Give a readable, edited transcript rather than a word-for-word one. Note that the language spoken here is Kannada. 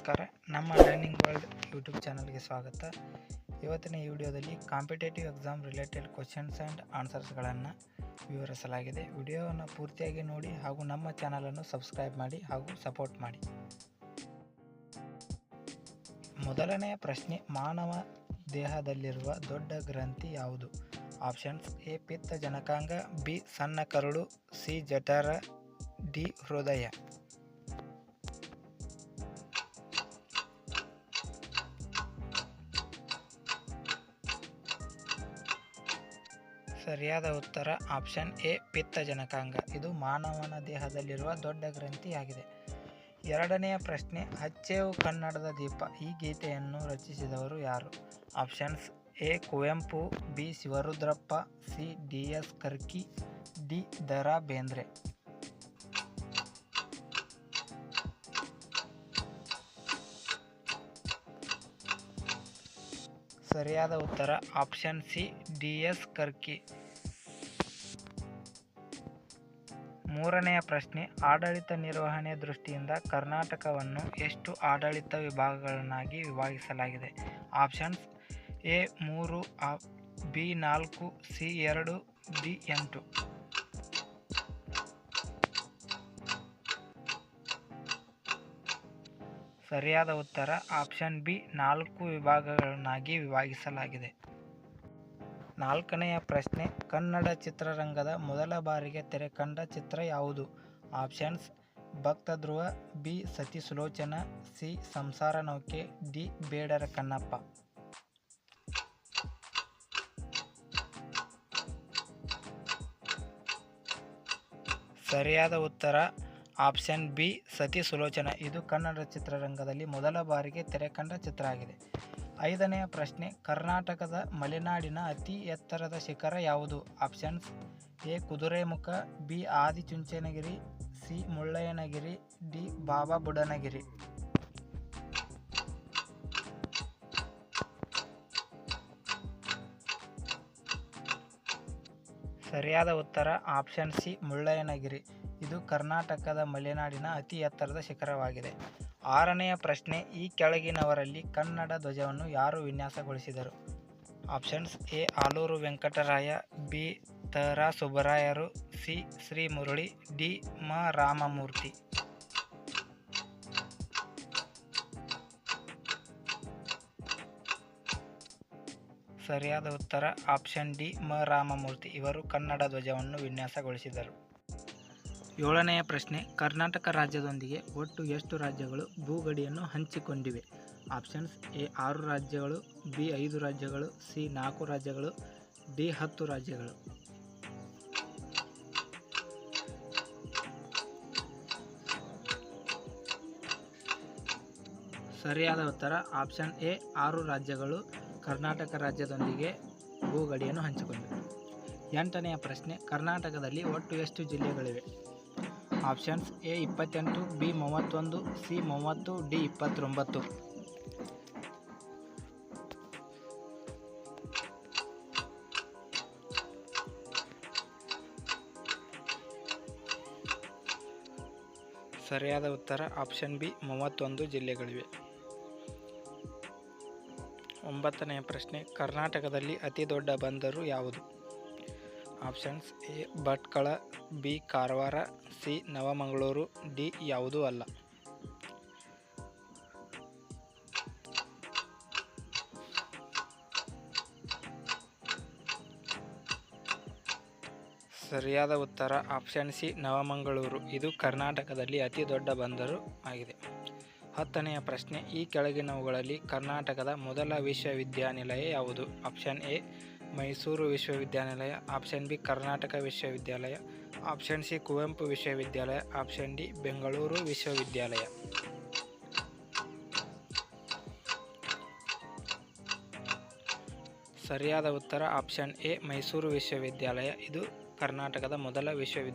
ನಮಸ್ಕಾರ. ನಮ್ಮ ಲರ್ನಿಂಗ್ ವರ್ಲ್ಡ್ ಯೂಟ್ಯೂಬ್ ಚಾನಲ್ಗೆ ಸ್ವಾಗತ. ಇವತ್ತಿನ ಈ ವಿಡಿಯೋದಲ್ಲಿ competitive exam related questions and ಆನ್ಸರ್ಸ್ಗಳನ್ನು ವಿವರಿಸಲಾಗಿದೆ. ವಿಡಿಯೋವನ್ನು ಪೂರ್ತಿಯಾಗಿ ನೋಡಿ ಹಾಗೂ ನಮ್ಮ ಚಾನಲನ್ನು ಸಬ್ಸ್ಕ್ರೈಬ್ ಮಾಡಿ ಹಾಗೂ ಸಪೋರ್ಟ್ ಮಾಡಿ. ಮೊದಲನೆಯ ಪ್ರಶ್ನೆ, ಮಾನವ ದೇಹದಲ್ಲಿರುವ ದೊಡ್ಡ ಗ್ರಂಥಿ ಯಾವುದು? ಆಪ್ಷನ್ಸ್: ಎ ಪಿತ್ತ ಜನಕಾಂಗ, ಬಿ ಸಣ್ಣ ಕರುಳು, ಸಿ ಜಠರ, ಡಿ ಹೃದಯ. ಸರಿಯಾದ ಉತ್ತರ ಆಪ್ಷನ್ ಎ ಪಿತ್ತ ಜನಕಾಂಗ. ಇದು ಮಾನವನ ದೇಹದಲ್ಲಿರುವ ದೊಡ್ಡ ಗ್ರಂಥಿಯಾಗಿದೆ. ಎರಡನೆಯ ಪ್ರಶ್ನೆ, ಅಚ್ಚೇವು ಕನ್ನಡದ ದೀಪ ಈ ಗೀತೆಯನ್ನು ರಚಿಸಿದವರು ಯಾರು? Options: A Kuvempu, B Shivarudrappa, C D S Karki, D Da Ra Bendre. ಸರಿಯಾದ ಉತ್ತರ option C D S Karki. ಮೂರನೆಯ ಪ್ರಶ್ನೆ, ಆಡಳಿತ ನಿರ್ವಹಣೆ ದೃಷ್ಟಿಯಿಂದ ಕರ್ನಾಟಕವನ್ನು ಎಷ್ಟು ಆಡಳಿತ ವಿಭಾಗಗಳನ್ನಾಗಿ ವಿಭಾಗಿಸಲಾಗಿದೆ? Options: A 3, B 4, C 2, D 8. ಸರಿಯಾದ ಉತ್ತರ ಆಪ್ಷನ್ ಬಿ 4 ವಿಭಾಗಗಳನ್ನಾಗಿ ವಿಭಾಗಿಸಲಾಗಿದೆ. ನಾಲ್ಕನೆಯ ಪ್ರಶ್ನೆ, ಕನ್ನಡ ಚಿತ್ರರಂಗದ ಮೊದಲ ಬಾರಿಗೆ ತೆರೆ ಕಂಡ ಚಿತ್ರ ಯಾವುದು? ಆಪ್ಷನ್ಸ್: ಭಕ್ತಧ್ರುವ, ಬಿ ಸತಿ ಸುಲೋಚನ, ಸಿ ಸಂಸಾರ ನೌಕೆ, ಡಿ ಬೇಡರ ಕಣ್ಣಪ್ಪ. ಸರಿಯಾದ ಉತ್ತರ ಆಪ್ಷನ್ ಬಿ ಸತಿ ಸುಲೋಚನ. ಇದು ಕನ್ನಡ ಚಿತ್ರರಂಗದಲ್ಲಿ ಮೊದಲ ಬಾರಿಗೆ ತೆರೆ ಕಂಡ ಚಿತ್ರ ಆಗಿದೆ. ಐದನೆಯ ಪ್ರಶ್ನೆ, ಕರ್ನಾಟಕದ ಮಲೆನಾಡಿನ ಅತಿ ಎತ್ತರದ ಶಿಖರ ಯಾವುದು? Options: A Kudremukh, B Adichunchanagiri, C Mullayanagiri, D Baba Budangiri. ಸರಿಯಾದ ಉತ್ತರ ಆಪ್ಷನ್ ಸಿ ಮುಳ್ಳಯ್ಯನಗಿರಿ. ಇದು ಕರ್ನಾಟಕದ ಮಲೆನಾಡಿನ ಅತಿ ಎತ್ತರದ ಶಿಖರವಾಗಿದೆ. ಆರನೆಯ ಪ್ರಶ್ನೆ, ಈ ಕೆಳಗಿನವರಲ್ಲಿ ಕನ್ನಡ ಧ್ವಜವನ್ನು ಯಾರು ವಿನ್ಯಾಸಗೊಳಿಸಿದರು? Options: A Aluru Venkataraya, B Ta Ra ಸುಬ್ಬರಾಯರು, ಸಿ ಶ್ರೀ ಮುರಳಿ, ಡಿ ಮ ರಾಮಮೂರ್ತಿ. ಸರಿಯಾದ ಉತ್ತರ ಆಪ್ಷನ್ ಡಿ ಮ ರಾಮಮೂರ್ತಿ. ಇವರು ಕನ್ನಡ ಧ್ವಜವನ್ನು ವಿನ್ಯಾಸಗೊಳಿಸಿದರು. ಏಳನೆಯ ಪ್ರಶ್ನೆ, ಕರ್ನಾಟಕ ರಾಜ್ಯದೊಂದಿಗೆ ಒಟ್ಟು ಎಷ್ಟು ರಾಜ್ಯಗಳು ಭೂಗಡಿಯನ್ನು ಹಂಚಿಕೊಂಡಿವೆ? ಆಪ್ಷನ್ಸ್: ಎ 6 ರಾಜ್ಯಗಳು, ಬಿ 5 ರಾಜ್ಯಗಳು, ಸಿ 4 ರಾಜ್ಯಗಳು, ಡಿ 10 ರಾಜ್ಯಗಳು. ಸರಿಯಾದ ಉತ್ತರ ಆಪ್ಷನ್ ಎ 6 ರಾಜ್ಯಗಳು ಕರ್ನಾಟಕ ರಾಜ್ಯದೊಂದಿಗೆ ಭೂಗಡಿಯನ್ನು ಹಂಚಿಕೊಂಡಿವೆ. ಎಂಟನೆಯ ಪ್ರಶ್ನೆ, ಕರ್ನಾಟಕದಲ್ಲಿ ಒಟ್ಟು ಎಷ್ಟು ಜಿಲ್ಲೆಗಳಿವೆ? Options: A 28, B 31, C 30, D 29. ಸರಿಯಾದ ಉತ್ತರ ಆಪ್ಷನ್ ಬಿ 31 ಜಿಲ್ಲೆಗಳಿವೆ. ಒಂಬತ್ತನೆಯ ಪ್ರಶ್ನೆ, ಕರ್ನಾಟಕದಲ್ಲಿ ಅತಿ ದೊಡ್ಡ ಬಂದರು ಯಾವುದು? Options: A Bhatkal, B Karwar, C Navamangaluru, D ಯಾವುದೂ ಅಲ್ಲ. ಸರಿಯಾದ ಉತ್ತರ ಆಪ್ಷನ್ ಸಿ ನವಮಗಳೂರು. ಇದು ಕರ್ನಾಟಕದಲ್ಲಿ ಅತಿ ದೊಡ್ಡ ಬಂದರು ಆಗಿದೆ. ಹತ್ತನೆಯ ಪ್ರಶ್ನೆ, ಈ ಕೆಳಗಿನವುಗಳಲ್ಲಿ ಕರ್ನಾಟಕದ ಮೊದಲ ವಿಶ್ವವಿದ್ಯಾನಿಲಯ ಯಾವುದು? ಆಪ್ಷನ್ ಎ ಮೈಸೂರು ವಿಶ್ವವಿದ್ಯಾನಿಲಯ, ಆಪ್ಷನ್ ಬಿ ಕರ್ನಾಟಕ ವಿಶ್ವವಿದ್ಯಾಲಯ, ಆಪ್ಷನ್ ಸಿ ಕುವೆಂಪು ವಿಶ್ವವಿದ್ಯಾಲಯ, ಆಪ್ಷನ್ ಡಿ ಬೆಂಗಳೂರು ವಿಶ್ವವಿದ್ಯಾಲಯ. ಸರಿಯಾದ ಉತ್ತರ ಆಪ್ಷನ್ ಎ ಮೈಸೂರು ವಿಶ್ವವಿದ್ಯಾಲಯ. ಇದು ಕರ್ನಾಟಕದ ಮೊದಲ ವಿಶ್ವವಿದ್ಯಾಲಯ.